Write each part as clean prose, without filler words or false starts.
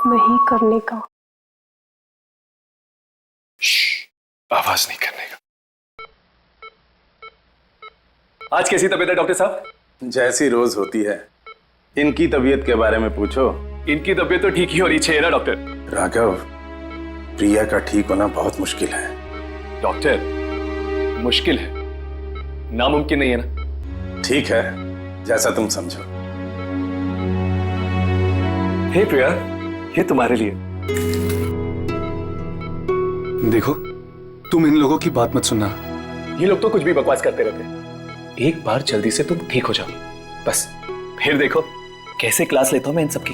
नहीं करने का। आवाज नहीं करने का। आज कैसी तबीयत है डॉक्टर साहब? जैसी रोज होती है। इनकी तबीयत के बारे में पूछो। इनकी तबीयत तो ठीक ही होनी चाहिए ना डॉक्टर। राघव, प्रिया का ठीक होना बहुत मुश्किल है। डॉक्टर, मुश्किल है, नामुमकिन नहीं है ना? ठीक है, जैसा तुम समझो। हे प्रिया, ये तुम्हारे लिए। देखो, तुम इन लोगों की बात मत सुनना। ये लोग तो कुछ भी बकवास करते रहते हैं। एक बार जल्दी से तुम ठीक हो जाओ बस, फिर देखो कैसे क्लास लेता हूं मैं इन सबकी।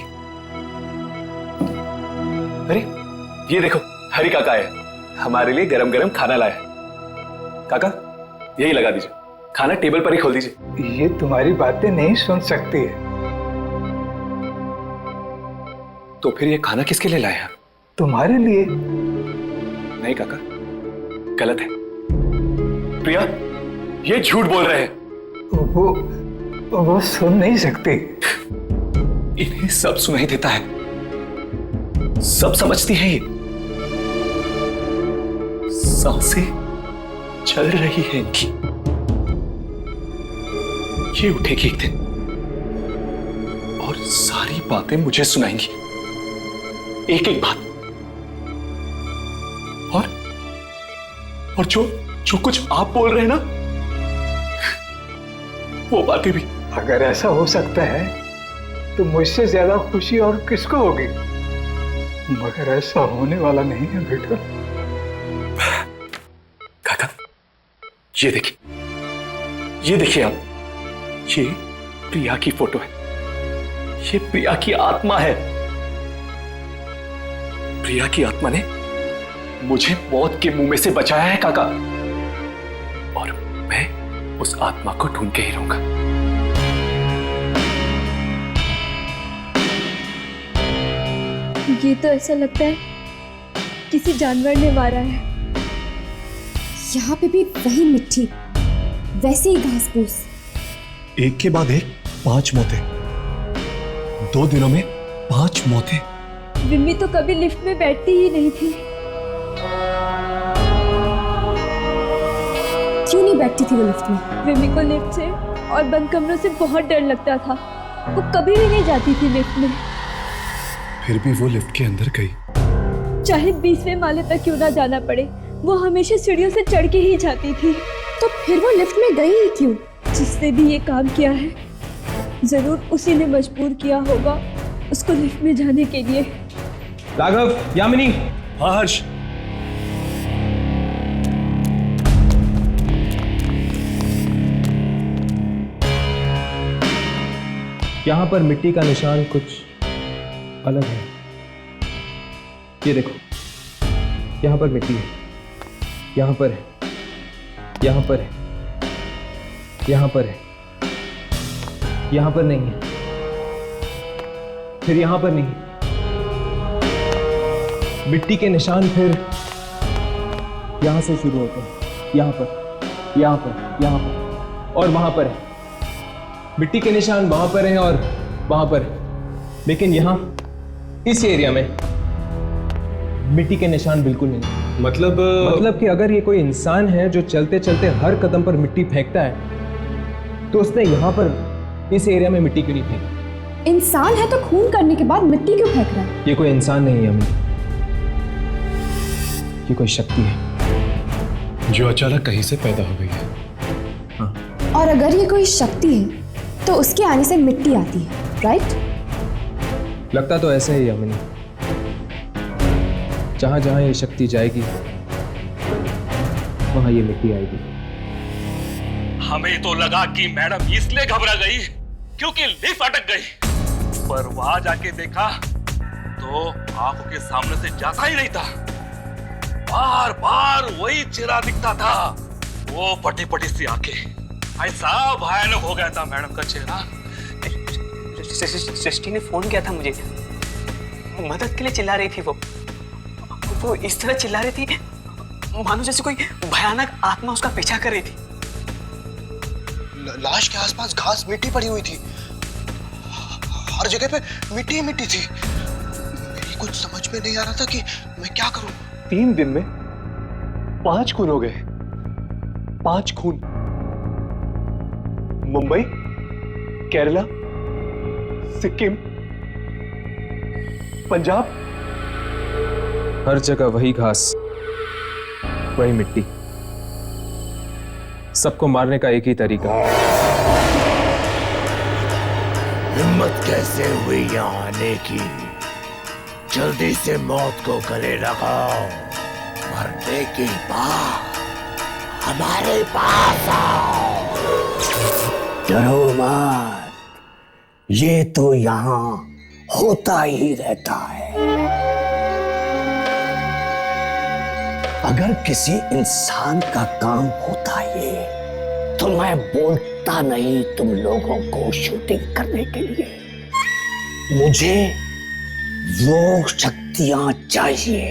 अरे ये देखो, हरी काका है, हमारे लिए गरम गरम खाना लाया है। काका यही लगा दीजिए, खाना टेबल पर ही खोल दीजिए। ये तुम्हारी बातें नहीं सुन सकती है। तो फिर ये खाना किसके लिए लाया? तुम्हारे लिए। नहीं काका, गलत है। प्रिया, ये झूठ बोल रहे हैं। वो सुन नहीं सकती। इन्हें सब सुनाई देता है, सब समझती है। ये सांसें चल रही है इनकी। ये उठेगी एक दिन और सारी बातें मुझे सुनाएंगी, एक एक बात। और जो कुछ आप बोल रहे हैं ना, वो बातें भी। अगर ऐसा हो सकता है तो मुझसे ज्यादा खुशी और किसको होगी? मगर ऐसा होने वाला नहीं है बेटा। काका, ये देखिए आप, ये प्रिया की फोटो है। ये प्रिया की आत्मा है। प्रिया की आत्मा ने मुझे मौत के मुंह में से बचाया है काका, और मैं उस आत्मा को ढूंढ के ही रहूंगा। ये तो ऐसा लगता है किसी जानवर ने मारा है। यहाँ पे भी वही मिट्टी, वैसे ही घास फूस। एक के बाद एक 5 मौतें, 2 दिनों में 5 मौतें। विम्मी तो कभी लिफ्ट में बैठती ही नहीं थी। क्यों नहीं बैठती थी वो लिफ्ट में? विम्मी को लिफ्ट से और बंद कमरों से बहुत डर लगता था। वो कभी भी नहीं जाती थी लिफ्ट में। फिर भी वो लिफ्ट के अंदर गई। चाहे 20वें माले तक क्यों ना जाना पड़े, वो हमेशा सीढ़ियों से चढ़ के ही जाती थी। तो फिर वो लिफ्ट में गई ही क्यों? जिसने भी ये काम किया है, जरूर उसी ने मजबूर किया होगा उसको लिफ्ट में जाने के लिए। राघव, यामिनी। हाँ हर्ष। यहाँ पर मिट्टी का निशान कुछ अलग है। ये देखो, यहाँ पर मिट्टी है, यहाँ पर है, यहाँ पर है, यहाँ पर है, यहाँ पर नहीं है, फिर यहाँ पर नहीं है। मिट्टी के निशान फिर यहाँ से शुरू होते हैं, यहाँ पर, यहाँ पर, यहाँ पर और वहाँ पर है। मिट्टी के निशान वहाँ पर हैं और वहाँ पर है। लेकिन यहाँ इस एरिया में मिट्टी के निशान बिल्कुल नहीं। मतलब कि अगर ये कोई इंसान है जो चलते चलते हर कदम पर मिट्टी फेंकता है, तो उसने यहाँ पर इस एरिया में मिट्टी क्यों नहीं फेंकी? इंसान है तो खून करने के बाद मिट्टी क्यों फेंक रहा है? ये कोई इंसान नहीं है अम्मी, ये कोई शक्ति है जो अचानक कहीं से पैदा हो गई है। हाँ। और अगर ये कोई शक्ति है तो उसके आने से मिट्टी आती है, राइट? लगता तो ऐसा ही अम्मी। जहां जहां ये शक्ति जाएगी वहां ये मिट्टी आएगी। हमें तो लगा कि मैडम इसलिए घबरा गई क्योंकि लिफ्ट अटक गई, पर वहां जाके देखा तो आंखों के सामने से जाता ही नहीं था। बार बार वही चेहरा दिखता था, वो पटी पटी सी आंखें। ऐसा भयानक हो गया था मैडम का चेहरा। सृष्टि ने फोन किया था मुझे, मदद के लिए चिल्ला रही थी। वो इस तरह चिल्ला रही थी मानो जैसे कोई भयानक आत्मा उसका पीछा कर रही थी। लाश के आसपास घास मिट्टी पड़ी हुई थी, हर जगह पे मिट्टी ही मिट्टी थी। मेरी कुछ समझ में नहीं आ रहा था कि मैं क्या करूं। 3 दिन में 5 खून हो गए। 5 खून। मुंबई, केरला, सिक्किम, पंजाब, हर जगह वही घास, वही मिट्टी। सबको मारने का एक ही तरीका। हिम्मत कैसे हुई यहाँ आने की? जल्दी से मौत को गले लगाओ। मरने के बाद हमारे पास आओ। डरो मत, ये तो यहाँ होता ही रहता है। अगर किसी इंसान का काम होता ये तो मैं बोलता नहीं तुम लोगों को शूटिंग करने के लिए। मुझे वो शक्तियां चाहिए।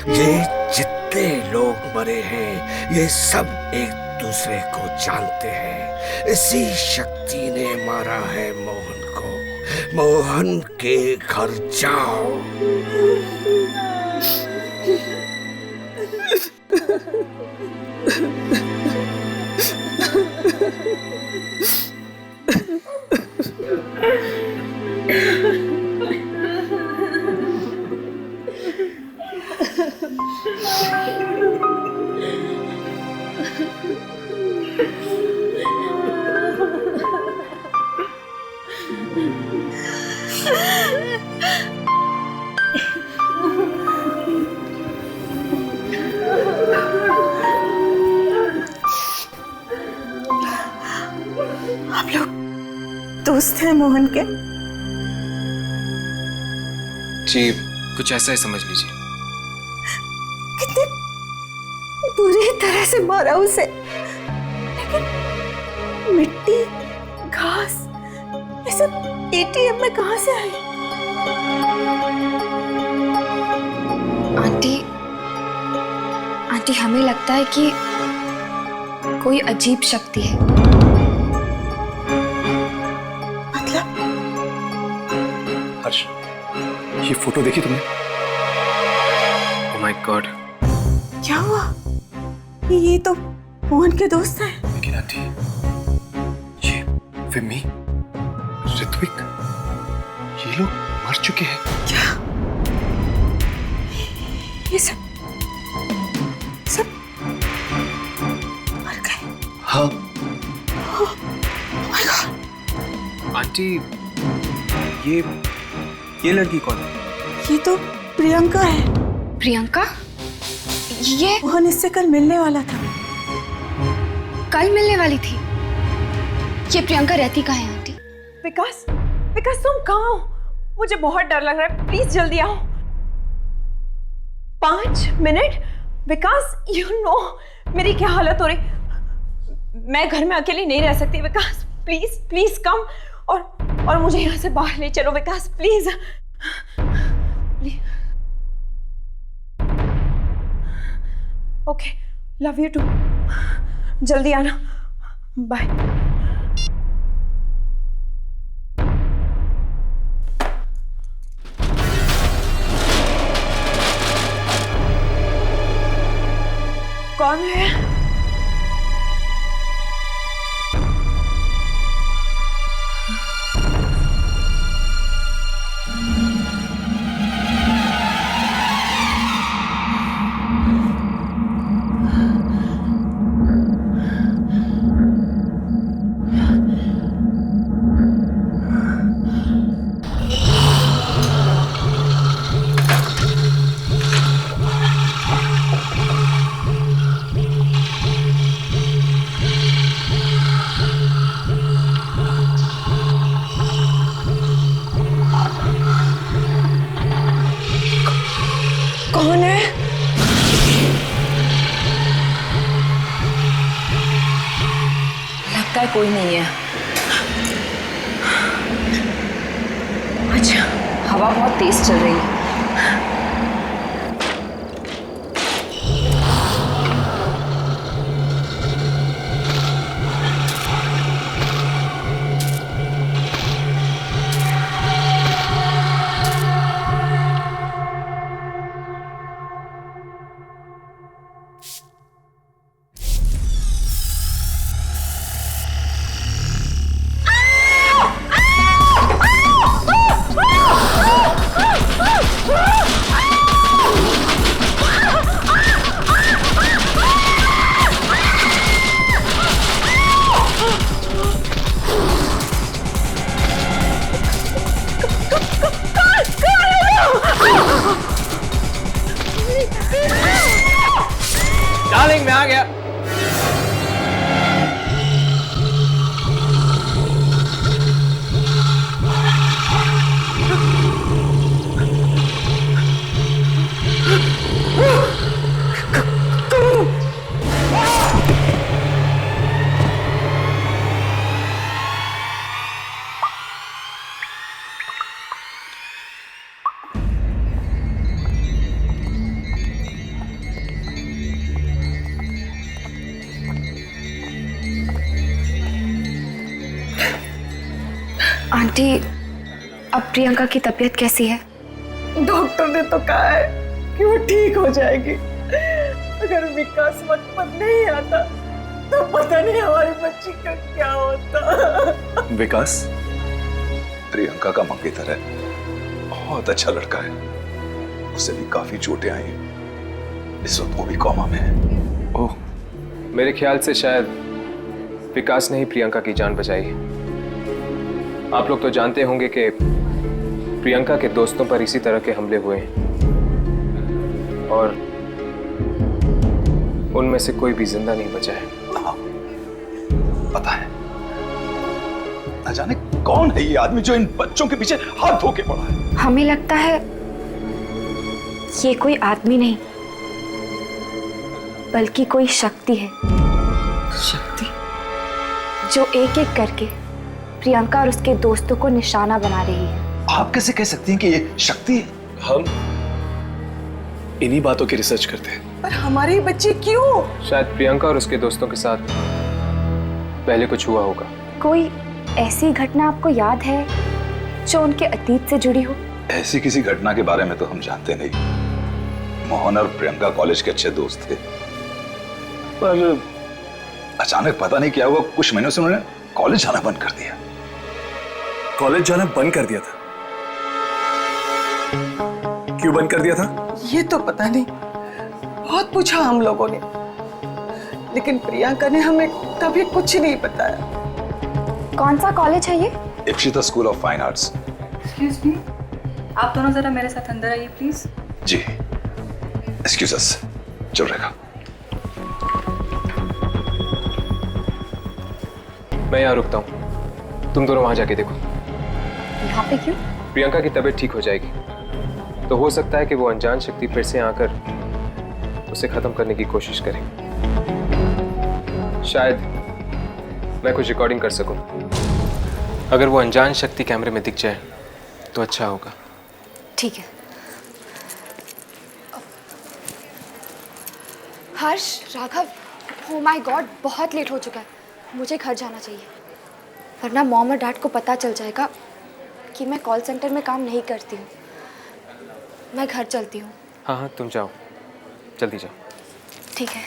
ये जितने लोग मरे हैं ये सब एक दूसरे को जानते हैं। इसी शक्ति ने मारा है मोहन को। मोहन के घर जाओ। आप लोग दोस्त हैं मोहन के? जी, कुछ ऐसा ही समझ लीजिए। कितने बुरी तरह से मारा उसे, लेकिन मिट्टी, घास, ये सब एटीएम में कहां से आई? आंटी हमें लगता है कि कोई अजीब शक्ति है। मतलब? हर्ष, ये फोटो देखी तुमने? Oh my God. क्या हुआ? ये तो मोहन के दोस्त हैं। लेकिन आंटी, ये विम्मी, ऋत्विक, ये लोग मर चुके हैं। क्या? ये सब मर गए? हाँ। Oh my God! आंटी, ये लड़की कौन है? ये तो प्रियंका है। प्रियंका? ये मोहन इससे कल मिलने वाला था। कल मिलने वाली थी? ये प्रियंका रहती कहाँ है आंटी? विकास, विकास तुम कहाँ हो? मुझे बहुत डर लग रहा है, प्लीज जल्दी आओ। 5 मिनट? विकास, यू नो मेरी क्या हालत हो रही। मैं घर में अकेली नहीं रह सकती। विकास प्लीज प्लीज कम, और मुझे यहाँ से बाहर ले चलो Vikas, please. Okay, love you too. जल्दी आना, बाय। कौन है? कौन है? लगता है कोई नहीं है। अच्छा, हवा बहुत तेज चल रही है। आंटी, अब प्रियंका की तबीयत कैसी है? डॉक्टर ने तो कहा है कि वो ठीक हो जाएगी। अगर विकास वक्त पर नहीं आता तो पता नहीं हमारी बच्ची का क्या होता। विकास प्रियंका का मंगेतर है, बहुत अच्छा लड़का है, उसे भी काफी चोटें आई हैं, इस वक्त वो भी कोमा में है। ओह, मेरे ख्याल से शायद विकास ने ही प्रियंका की जान बचाई है। आप लोग तो जानते होंगे कि प्रियंका के दोस्तों पर इसी तरह के हमले हुए हैं और उनमें से कोई भी जिंदा नहीं बचा है। हाँ, पता है। न जाने कौन है ये आदमी जो इन बच्चों के पीछे हाथ धो के पड़ा है। हमें लगता है ये कोई आदमी नहीं बल्कि कोई शक्ति है। शक्ति? जो एक एक करके प्रियंका और उसके दोस्तों को निशाना बना रही है। आप कैसे कह सकती हैं कि ये शक्ति है? हम इन्हीं बातों की रिसर्च करते हैं। पर हमारे बच्चे क्यों? शायद प्रियंका और उसके दोस्तों के साथ पहले कुछ हुआ होगा। कोई ऐसी घटना आपको याद है जो उनके अतीत से जुड़ी हो? ऐसी किसी घटना के बारे में तो हम जानते नहीं। मोहन और प्रियंका कॉलेज के अच्छे दोस्त थे, पर अचानक पता नहीं क्या हुआ, कुछ महीनों से उन्होंने कॉलेज जाना बंद कर दिया। कॉलेज जाना बंद कर दिया था? क्यों बंद कर दिया था? ये तो पता नहीं, बहुत पूछा हम लोगों ने, लेकिन प्रियंका ने हमें कभी कुछ नहीं बताया। कौन सा कॉलेज है ये? Ipsita school of fine arts. Excuse me, आप दोनों जरा मेरे साथ अंदर आइए प्लीज। जी, एक्सक्यूज अस, चल रहेगा। मैं यहाँ रुकता हूँ, तुम दोनों वहां जाके देखो। यहाँ पे क्यों? प्रियंका की तबीयत ठीक हो जाएगी तो हो सकता है कि वो अनजान शक्ति फिर से आकर उसे खत्म करने की कोशिश करे। शायद मैं कुछ रिकॉर्डिंग कर सकूं। अगर वो अनजान शक्ति कैमरे में दिख जाए तो अच्छा होगा। ठीक है। हर्ष, राघव, ओ माय गॉड, बहुत लेट हो चुका है, मुझे घर जाना चाहिए, वरना मॉम और डैड को पता चल जाएगा कि मैं कॉल सेंटर में काम नहीं करती हूँ। मैं घर चलती हूँ। हाँ हाँ, तुम जाओ, जल्दी जाओ। ठीक है।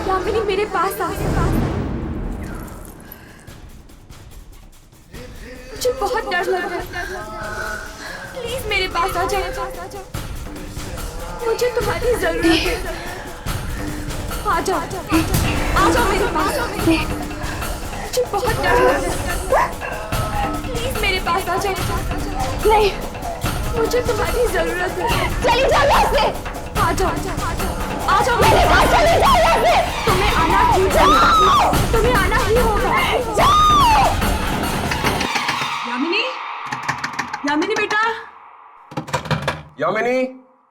यामिनी मेरे पास आ। मुझे बहुत डर लग रहा है, प्लीज मेरे पास आ जाओ, मुझे तुम्हारी जरूरत है। आ जाओ, आ जाओ मेरे पास, मुझे बहुत डर लग रहा है, प्लीज मेरे पास आ जाओ। नहीं, मुझे तुम्हारी जरूरत है। चली जाओ यहाँ से। आ जाओ, आ जाओ मेरे पास, चली जाओ यहाँ से। तुम्हें आना ही होगा, तुम्हें आना ही होगा। यामिनी, यामिनी बेटा। यामिनी,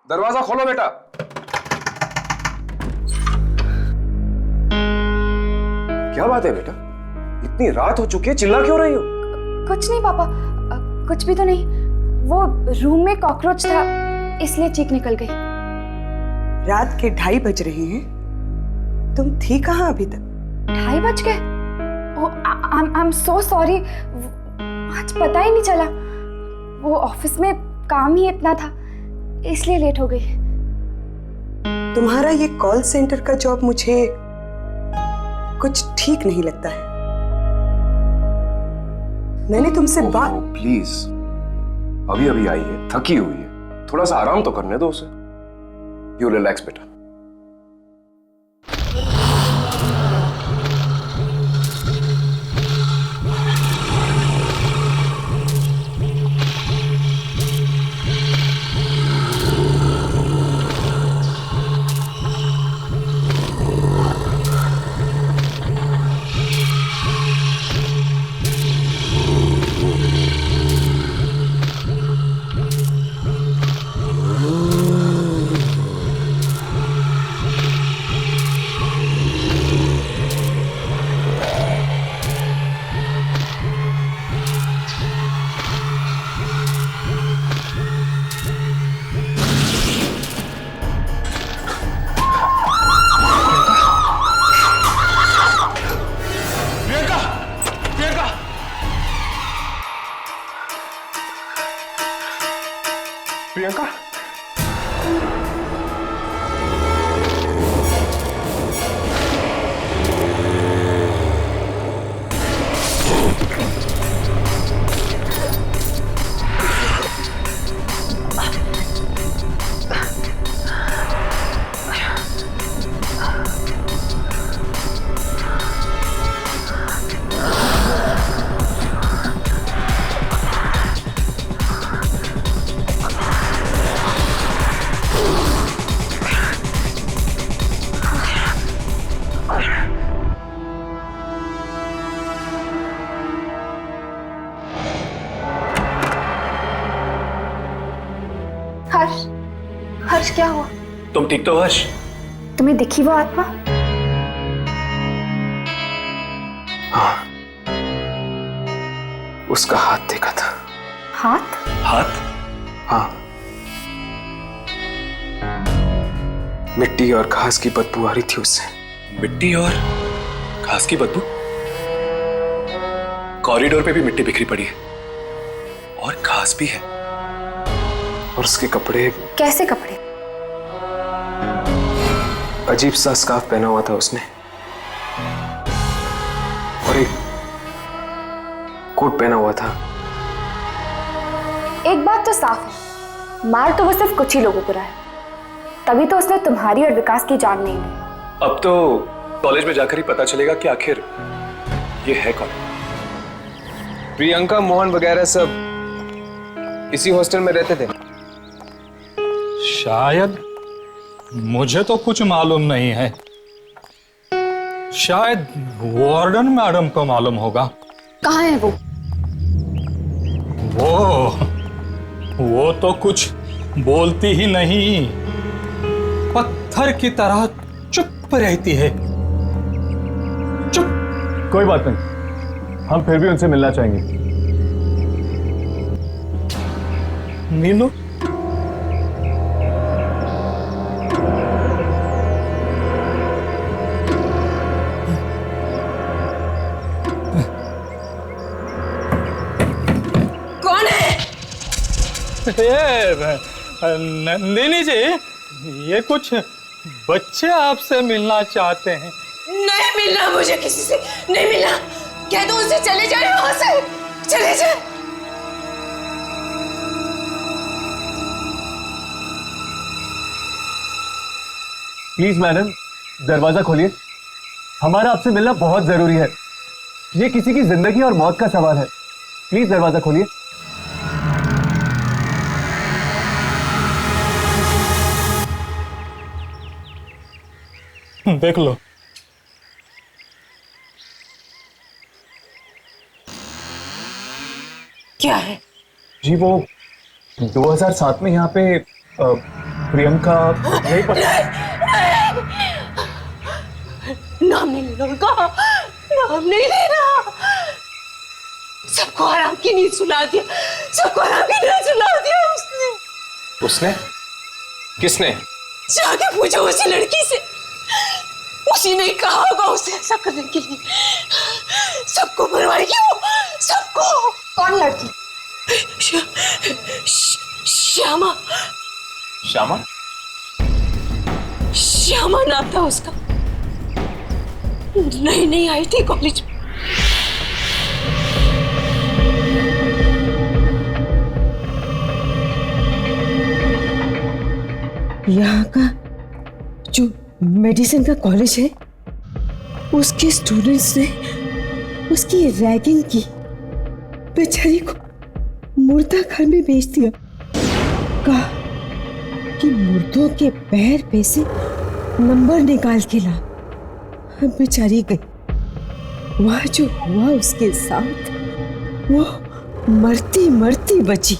दरवाजा खोलो बेटा। क्या बात है बेटा, इतनी रात हो चुकी है, चिल्ला क्यों रही हो? कुछ नहीं पापा, कुछ भी तो नहीं, वो रूम में कॉकरोच था इसलिए चीख निकल गई। रात के 2:30 बज रहे हैं, तुम थी कहाँ अभी तक? 2:30 बज गए? आई एम सो सॉरी, आज पता ही नहीं चला, वो ऑफिस में काम ही इतना था इसलिए लेट हो गई। तुम्हारा ये कॉल सेंटर का जॉब मुझे कुछ ठीक नहीं लगता है। मैंने तुमसे बात। प्लीज, अभी अभी आई है, थकी हुई है, थोड़ा सा आराम तो करने दो उसे। यू रिलैक्स बेटा। प्रियंका, हर्ष, हर्ष क्या हुआ? तुम ठीक तो हर्ष? तुम्हें दिखी वो आत्मा? हाँ, उसका हाथ देखा था। हाथ? हाथ? हाँ, मिट्टी और घास की बदबू आ रही थी उससे। मिट्टी और घास की बदबू? कॉरिडोर पे भी मिट्टी बिखरी पड़ी है और घास भी है। और उसके कपड़े? कैसे कपड़े? अजीब सा स्कार्फ पहना हुआ था उसने और एक कोट पहना हुआ था। एक बात तो साफ है, मार तो वो सिर्फ कुछ ही लोगों को रहा है, तभी तो उसने तुम्हारी और विकास की जान नहीं ली। अब तो कॉलेज में जाकर ही पता चलेगा कि आखिर ये है कौन। प्रियंका, मोहन वगैरह सब इसी हॉस्टल में रहते थे। शायद, मुझे तो कुछ मालूम नहीं है। शायद वार्डन मैडम को मालूम होगा। कहाँ है वो? वो तो कुछ बोलती ही नहीं, पत्थर की तरह चुप रहती है। चुप। कोई बात नहीं, हम फिर भी उनसे मिलना चाहेंगे। नीलू, कौन है? नंदिनी जी, ये कुछ बच्चे आपसे मिलना चाहते हैं। नहीं मिलना मुझे किसी से, नहीं मिलना। कह दो उनसे चले जाए वहां से, चले जाए। प्लीज मैडम, दरवाजा खोलिए, हमारा आपसे मिलना बहुत जरूरी है। ये किसी की जिंदगी और मौत का सवाल है। प्लीज दरवाजा खोलिए। देख लो। क्या है? जी वो 2007 में यहाँ पे प्रियंका नहीं नाम नहीं लेना उनका, नाम नहीं लेना। सबको आराम की नींद सुला दिया, सबको आराम की नींद सुला दिया उसने। उसने? किसने? जाके पूछो उसी लड़की से, उसी ने कहा होगा उसे ऐसा करने के लिए। सबको मरवाएगी वो, सबको। कौन लड़की? श्यामा। श्यामा? श्यामा नाम था उसका, नई नई आई थी कॉलेज में। यहाँ का जो मेडिसिन का कॉलेज है, उसके स्टूडेंट्स ने उसकी रैगिंग की, बेचारी को मुर्दा घर में भेज दिया। कहा कि मुर्दों के पैर पे से नंबर निकाल के ला। बेचारी गई, वह जो हुआ उसके साथ, वो मरती मरती बची।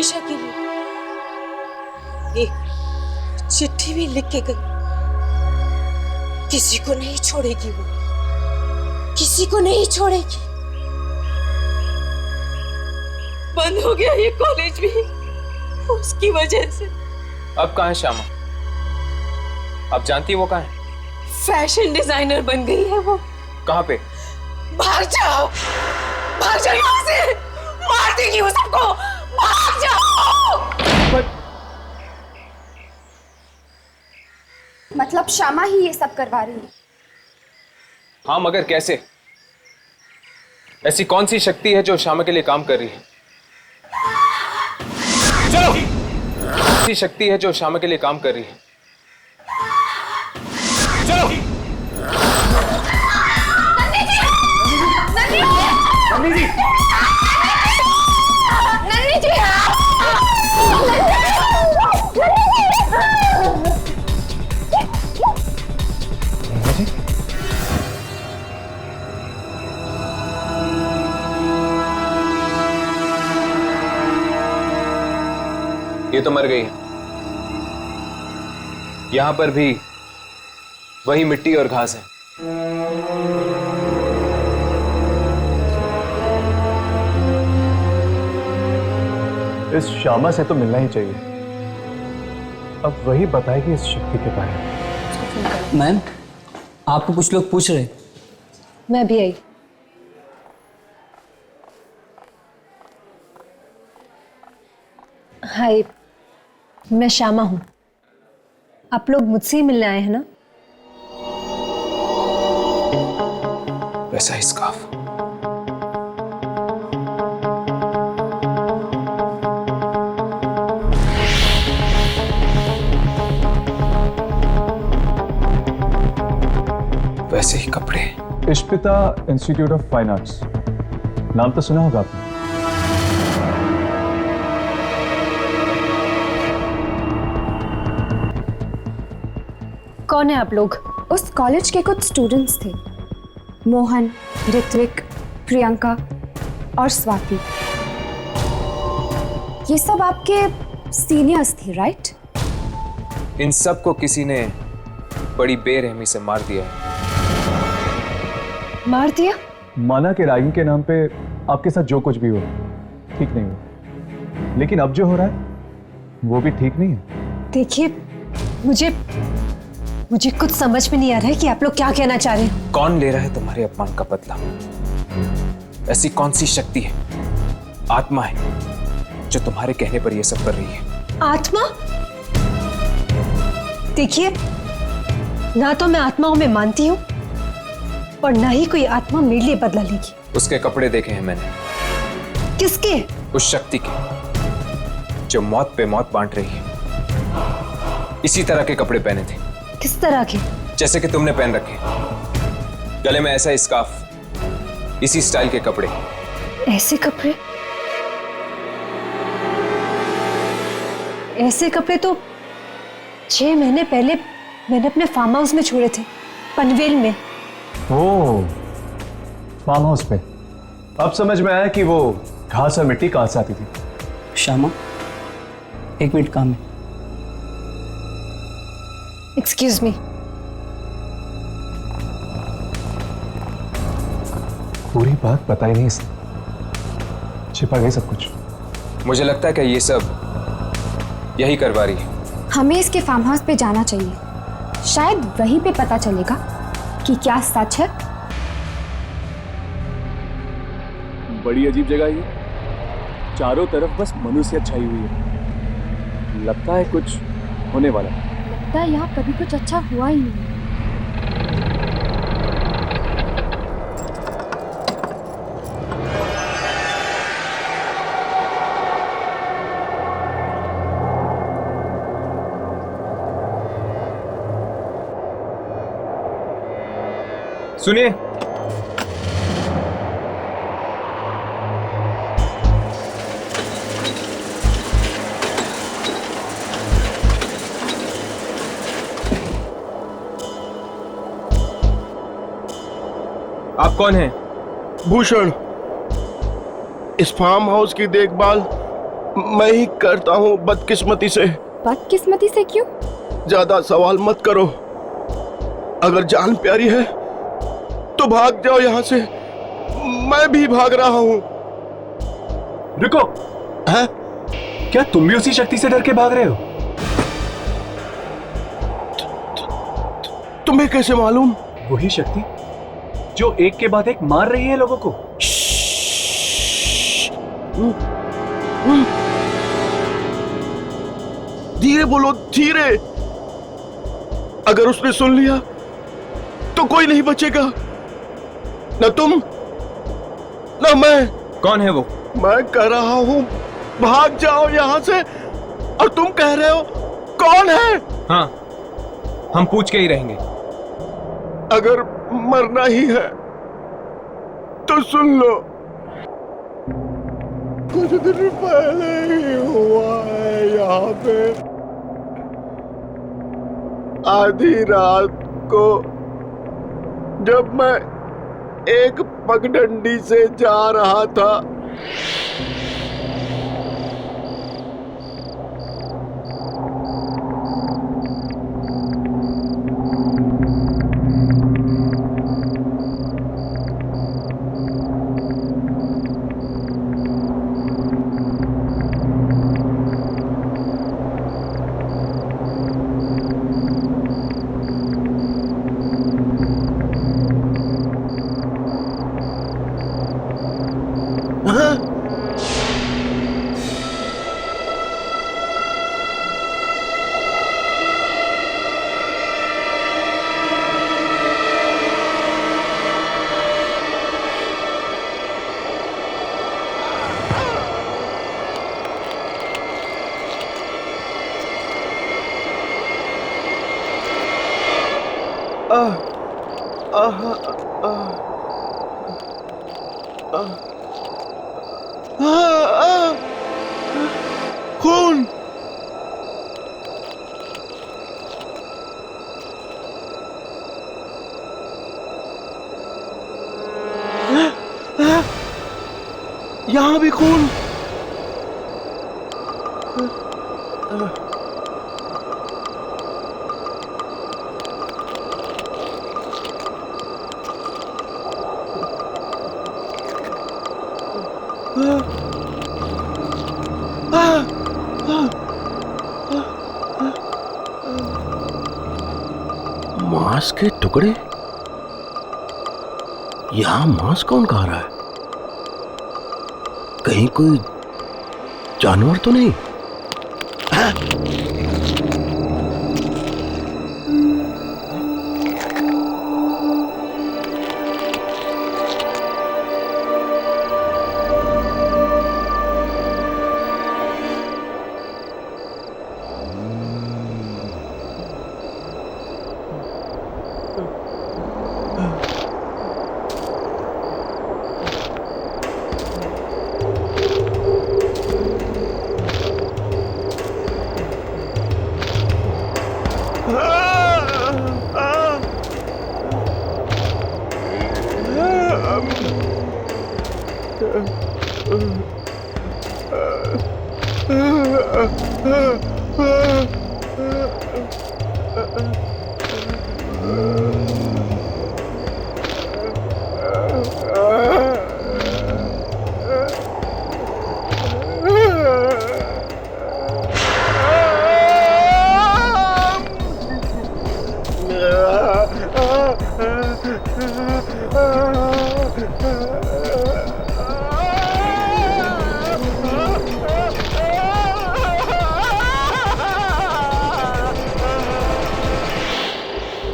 हमेशा के लिए। ये चिट्ठी भी लिख के गई, किसी को नहीं छोड़ेगी वो, किसी को नहीं छोड़ेगी। बंद हो गया ये कॉलेज भी उसकी वजह से। अब कहाँ है श्यामा? आप जानती है वो कहाँ है? फैशन डिजाइनर बन गई है वो। कहाँ पे? भाग जाओ, भाग जाओ यहाँ से, मार देगी वो सबको, भाग जाओ। मतलब श्यामा ही ये सब करवा रही है? हाँ, मगर कैसे? ऐसी कौन सी शक्ति है जो श्यामा के लिए काम कर रही है? चलो! ऐसी शक्ति है जो श्यामा के लिए काम कर रही है। चलो! नन्नी जी! नन्नी जी! ये तो मर गई है। यहां पर भी वही मिट्टी और घास है। इस श्यामा से तो मिलना ही चाहिए। अब वही बताएगी इस शक्ति के बारे में। मैम, आपको कुछ लोग पूछ रहे। मैं भी आई। हाय, मैं श्यामा हूं। आप लोग मुझसे ही मिलने आए हैं ना? वैसा ही स्कार्फ। वैसे ही कपड़े। इश्पिता इंस्टीट्यूट ऑफ फाइन आर्ट्स, नाम तो सुना होगा आपने। कौन है आप लोग? उस कॉलेज के कुछ स्टूडेंट्स थे, मोहन, ऋत्विक, प्रियंका और स्वाति। ये सब आपके सीनियर्स थे, राइट? इन सब को किसी ने बड़ी बेरहमी से मार दिया है। मार दिया? माना कि रैगिंग के नाम पे आपके साथ जो कुछ भी हो ठीक नहीं हो, लेकिन अब जो हो रहा है वो भी ठीक नहीं है। देखिए, मुझे कुछ समझ में नहीं आ रहा है कि आप लोग क्या कहना चाह रहे हैं। कौन ले रहा है तुम्हारे अपमान का बदला? ऐसी कौन सी शक्ति है, आत्मा है, जो तुम्हारे कहने पर ये सब कर रही है? आत्मा? देखिए, ना तो मैं आत्माओं में मानती हूँ और ना ही कोई आत्मा मेरे लिए बदला लेगी। उसके कपड़े देखे हैं मैंने। किसके? उस शक्ति के जो मौत पे मौत बांट रही है। इसी तरह के कपड़े पहने थे। किस तरह के? जैसे कि तुमने पहन रखे, गले में ऐसा स्कार्फ, इसी स्टाइल के कपड़े। ऐसे कपड़े? ऐसे कपड़े तो 6 महीने पहले मैंने अपने फार्म हाउस में छोड़े थे, पनवेल में। ओह, फार्म हाउस पे। अब समझ में आया कि वो घास और मिट्टी कहां से आती थी। श्यामा, 1 मिनट काम है। Excuse me. पूरी बात बताई नहीं इसने, छिपा गई सब कुछ। मुझे लगता है कि ये सब यही करवा रही है। हमें इसके फार्म हाउस पे जाना चाहिए, शायद वहीं पे पता चलेगा कि क्या सच है। बड़ी अजीब जगह ये, चारों तरफ बस मनुष्य छाई हुई है। लगता है कुछ होने वाला है। लगता है यहाँ कभी कुछ अच्छा हुआ ही नहीं। सुनिए, आप कौन हैं? भूषण, इस फार्म हाउस की देखभाल मैं ही करता हूँ बदकिस्मती से। बदकिस्मती से क्यों? ज्यादा सवाल मत करो। अगर जान प्यारी है तो भाग जाओ यहाँ से। मैं भी भाग रहा हूँ। रुको। है? क्या तुम भी उसी शक्ति से डर के भाग रहे हो? तुम्हें कैसे मालूम? वही शक्ति जो एक के बाद एक मार रही है लोगों को। धीरे बोलो, धीरे। अगर उसने सुन लिया तो कोई नहीं बचेगा, न तुम न मैं। कौन है वो? मैं कह रहा हूं भाग जाओ यहां से, और तुम कह रहे हो कौन है? हाँ, हम पूछ के ही रहेंगे। अगर मरना ही है तो सुन लो। कुछ दिन पहले ही हुआ है यहाँ पे। आधी रात को जब मैं एक पगडंडी से जा रहा था, खून। यहाँ भी खून। मांस के टुकड़े। यहां मांस कौन खा रहा है? कहीं कोई जानवर तो नहीं?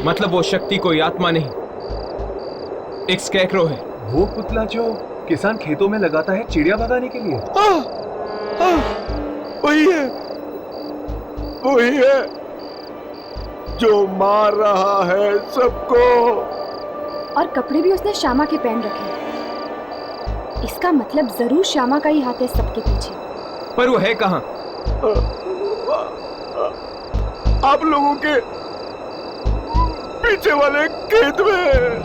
मतलब वो शक्ति कोई आत्मा नहीं, एक स्कैरक्रो है। वो पुतला जो किसान खेतों में लगाता है चिड़िया भगाने के लिए। वही है, वही है जो मार रहा है सबको। और कपड़े भी उसने श्यामा के पहन रखे हैं। इसका मतलब जरूर श्यामा का ही हाथ है सबके पीछे। पर वो है कहाँ? आप लोगों के पीछे वाले खेत में।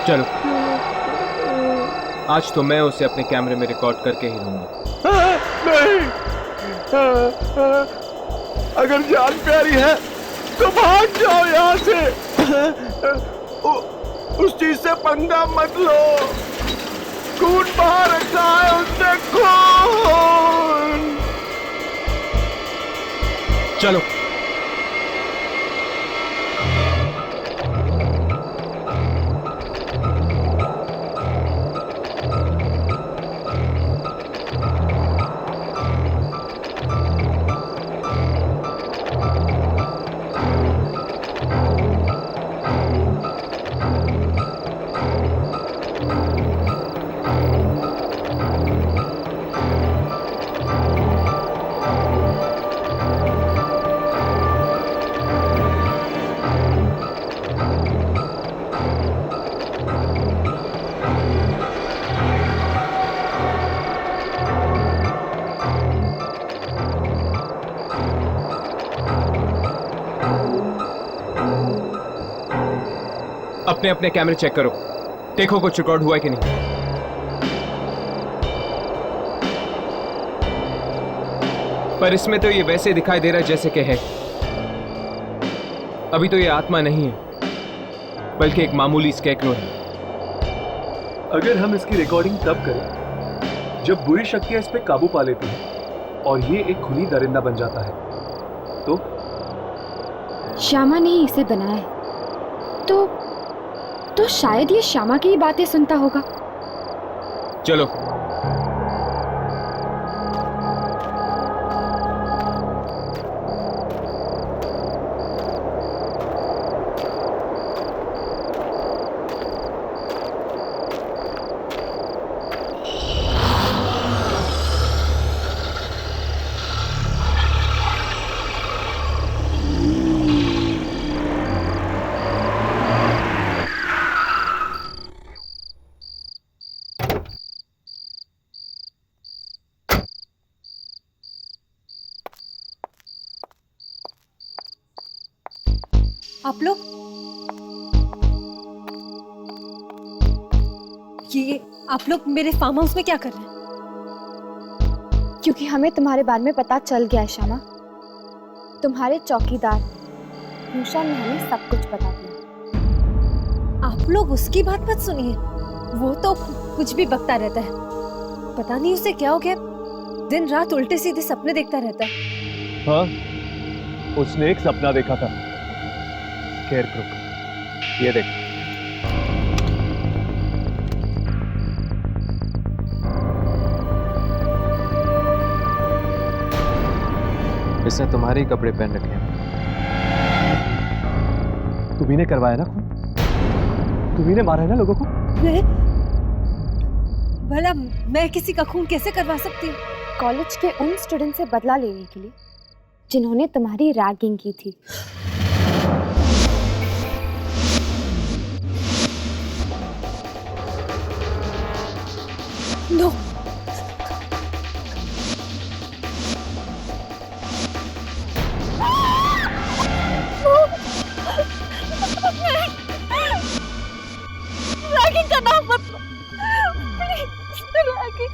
चलो। आज तो मैं उसे अपने कैमरे में रिकॉर्ड करके ही रहूंगा। नहीं, अगर जान प्यारी है तो भाग जाओ यहाँ से। उस चीज से पंगा मत लो। खून बहा रखा है उसने, खून। चलो। अपने अपने कैमरे चेक करो, देखो कुछ रिकॉर्ड हुआ है कि नहीं। पर इसमें तो ये वैसे दिखाई दे रहा है जैसे कि है। अभी तो ये आत्मा नहीं है, बल्कि एक मामूली स्कैरेक्रो है। अगर हम इसकी रिकॉर्डिंग तब करें जब बुरी शक्तियां इस पे काबू पा लेती हैं और ये एक खूनी दरिंदा बन जाता है, तो श्यामा ने ही इसे बनाया है, तो शायद ये श्यामा की ही बातें सुनता होगा। चलो। आप लोग ये आप लोग मेरे फार्म हाउस में क्या कर रहे हैं? क्योंकि हमें तुम्हारे बारे में पता चल गया है श्यामा। तुम्हारे चौकीदार मूषा ने हमें सब कुछ बता दिया। आप लोग उसकी बात मत सुनिए, वो तो कुछ भी बकता रहता है। पता नहीं उसे क्या हो गया, दिन रात उल्टे सीधे सपने देखता रहता है। हाँ, उसने एक सपना देखा था, स्केयरक्रो। ये देख। इसने तुम्हारे ही कपड़े पहन रखे हैं। तुम्ही ने करवाया ना खून? तुम्ही ने मारा है ना लोगों को? भला मैं किसी का खून कैसे करवा सकती हूँ? कॉलेज के उन स्टूडेंट से बदला लेने के लिए जिन्होंने तुम्हारी रैगिंग की थी। नो। रैगिंग का नाम मत लो, प्लीज। रैगिंग।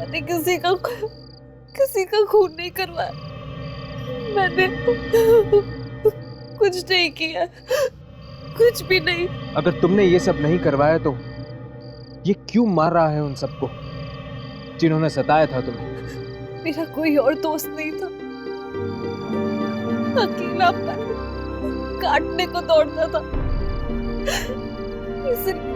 मैंने किसी का खून नहीं करवाया। मैंने कुछ नहीं किया, कुछ भी नहीं। अगर तुमने ये सब नहीं करवाया तो ये क्यों मार रहा है उन सबको जिन्होंने सताया था तुम्हें? मेरा कोई और दोस्त नहीं था, अकेला काटने को दौड़ता था। इसलिए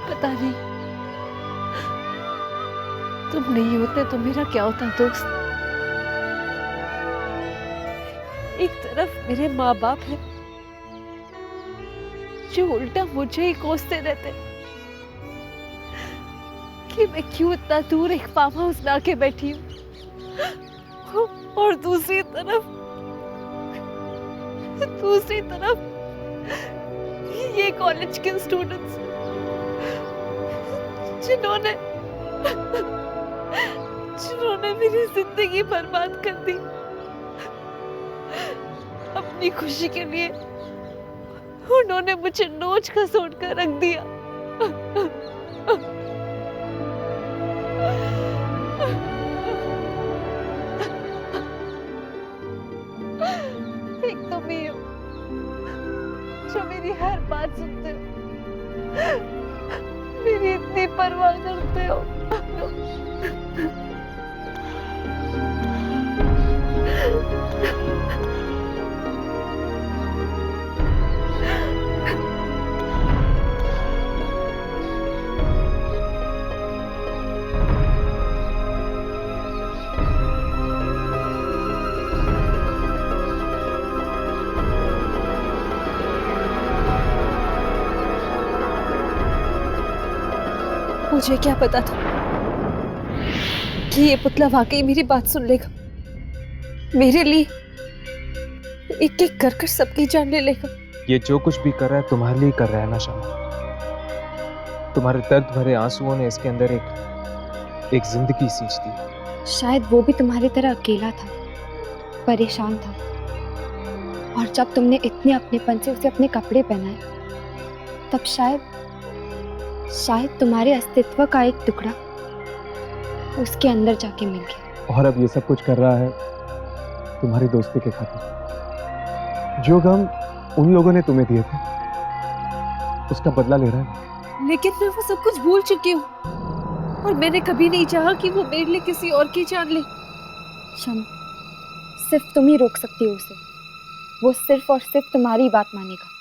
पता नहीं तुम नहीं होते तो मेरा क्या होता दोस्त। एक तरफ मेरे माँ बाप है जो उल्टा मुझे ही कोसते रहते कि मैं क्यों इतना दूर एक फार्म हाउस में आके बैठी हूँ, और दूसरी तरफ ये कॉलेज के स्टूडेंट्स जिन्होंने मेरी जिंदगी बर्बाद कर दी अपनी खुशी के लिए। उन्होंने मुझे नोच खसोट कर रख दिया। एक तुम ही हो जो मेरी हर बात सुनते हो, मेरी इतनी परवाह करते हो। मुझे क्या पता था कि ये पुतला वाकई मेरी बात सुन लेगा, मेरे लिए एक एक कर सबकी जान ले लेगा। ये जो कुछ भी कर रहा है तुम्हारे लिए कर रहा है ना शमा। तुम्हारे दर्द भरे आंसुओं ने इसके अंदर एक जिंदगी सींच दी। शायद वो भी तुम्हारी तरह अकेला था, परेशान था, और जब तुमने इतने अपनेपन से उसे अपने कपड़े पहनाए तब शायद तुम्हारे अस्तित्व का एक टुकड़ा उसके अंदर जाके मिल गया। और अब ये सब कुछ कर रहा है तुम्हारी दोस्ती के खातिर। जो गम उन लोगों ने तुम्हें दिए थे उसका बदला ले रहा है। लेकिन मैं वो सब कुछ भूल चुकी हूँ, और मैंने कभी नहीं चाहा कि वो मेरे लिए किसी और की जान ले। शमा, सिर्फ तुम ही रोक सकती हो उसे। वो सिर्फ और सिर्फ तुम्हारी बात मानेगा।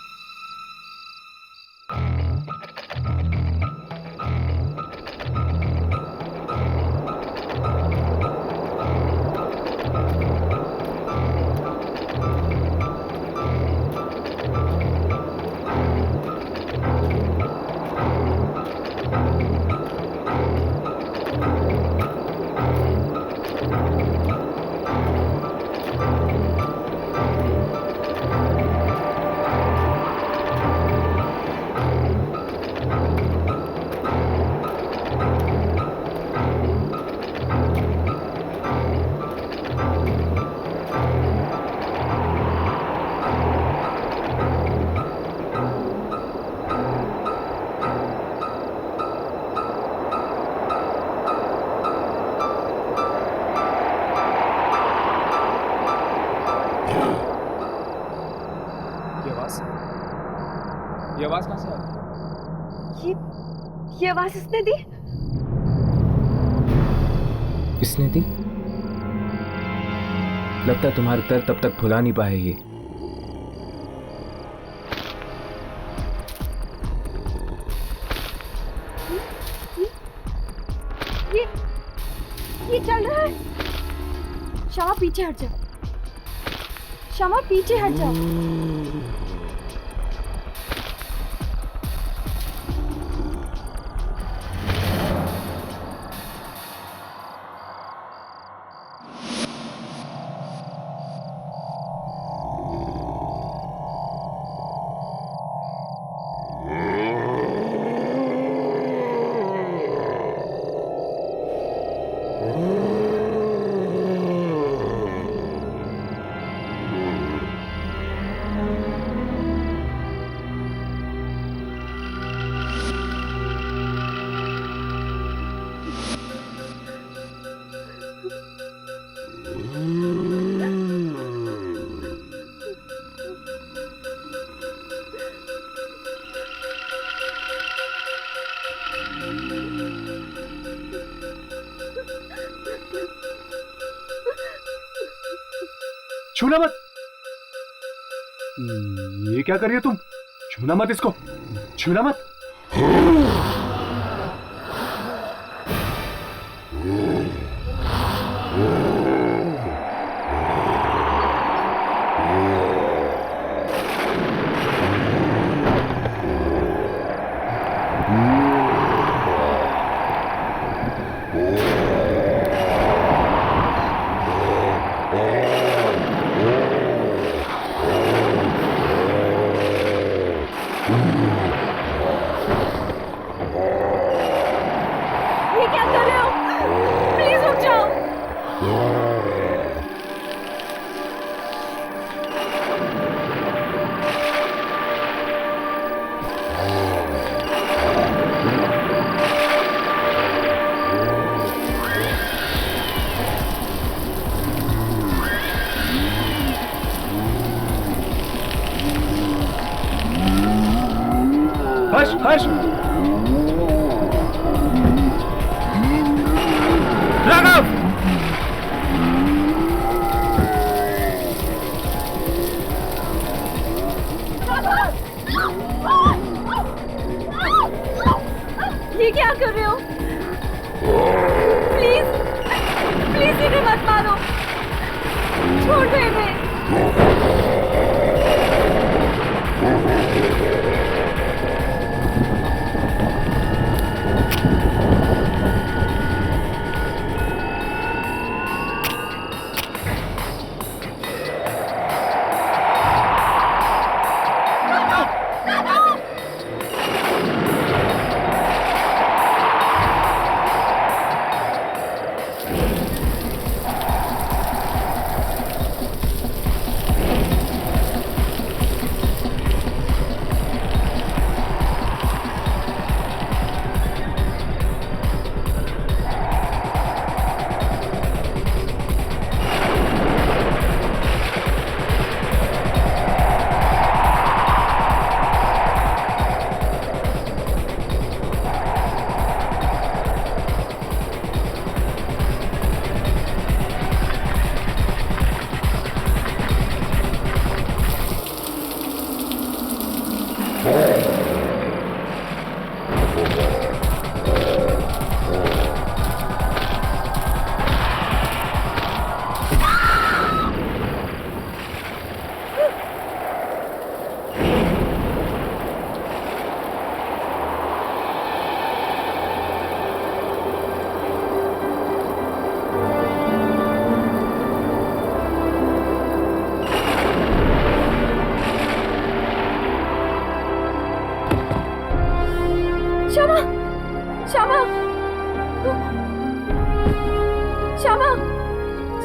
ये आवाज कहाँ से आ रही है? ये आवाज इसने दी? इसने दी? लगता है तुम्हारे दर्द तब तक भुला नहीं पाए ये। ये चल रहा है। शमा पीछे हट जाओ। शमा पीछे हट जाओ। छूना मत। ये क्या कर रही हो तुम? छूना मत इसको, छूना मत। ये क्या कर रहे हो? प्लीज प्लीज इन्हें मत मारो, छोड़ दो इन्हें। श्यामा, श्यामा, श्यामा,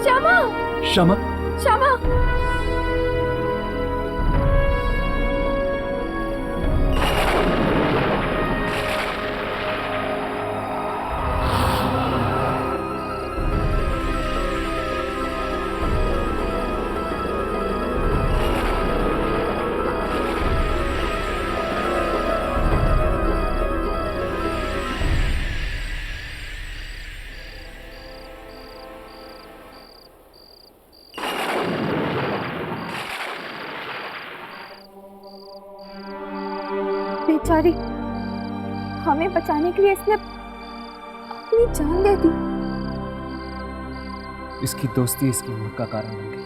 श्यामा, श्यामा, श्यामा। बेचारी, हमें बचाने के लिए इसने अपनी जान दे दी। इसकी दोस्ती इसकी मौत का कारण बन गई।